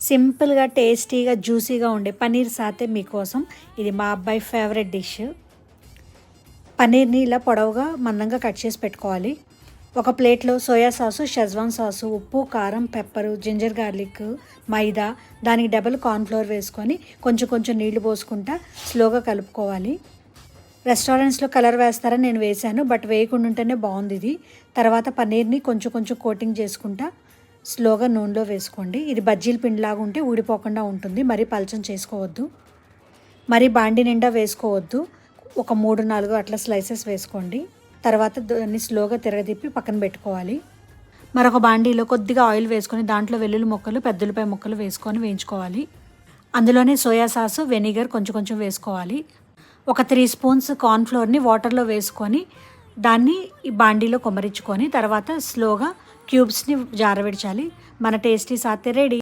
సింపుల్గా టేస్టీగా జ్యూసీగా ఉండే పన్నీర్ సాతే మీకోసం. ఇది మా అబ్బాయి ఫేవరెట్ డిష్. పన్నీర్ని ఇలా పొడవుగా మందంగా కట్ చేసి పెట్టుకోవాలి. ఒక ప్లేట్లో సోయా సాసు, షెజ్వాన్ సాసు, ఉప్పు, కారం, పెప్పరు, జింజర్ గార్లిక్, మైదా, దానికి డబుల్ కార్న్ఫ్లోర్ వేసుకొని కొంచెం కొంచెం నీళ్లు పోసుకుంటా స్లోగా కలుపుకోవాలి. రెస్టారెంట్స్లో కలర్ వేస్తారని నేను వేశాను, బట్ వేయకుండా ఉంటేనే బాగుంది ఇది. తర్వాత పన్నీర్ని కొంచెం కొంచెం కోటింగ్ చేసుకుంటా స్లోగా నూనెలో వేసుకోండి. ఇది బజ్జీల పిండిలాగా ఉంటే ఊడిపోకుండా ఉంటుంది. మరీ పలచం చేసుకోవద్దు, మరీ బాండి నిండా వేసుకోవద్దు. ఒక 3-4 అట్లా స్లైసెస్ వేసుకోండి. తర్వాత దాన్ని స్లోగా తిరగదిప్పి పక్కన పెట్టుకోవాలి. మరొక బాండీలో కొద్దిగా ఆయిల్ వేసుకొని దాంట్లో వెల్లుల్లి ముక్కలు, పెద్దుల్లిపాయ ముక్కలు వేసుకొని వేయించుకోవాలి. అందులోనే సోయా సాసు, వెనిగర్ కొంచెం కొంచెం వేసుకోవాలి. ఒక 3 స్పూన్స్ కార్న్ఫ్లోర్ని వాటర్లో వేసుకొని దాన్ని ఈ బాండీలో కొమరించుకొని తర్వాత స్లోగా క్యూబ్స్ని జారవిడ్చాలి. మన టేస్టీ సాతే రెడీ.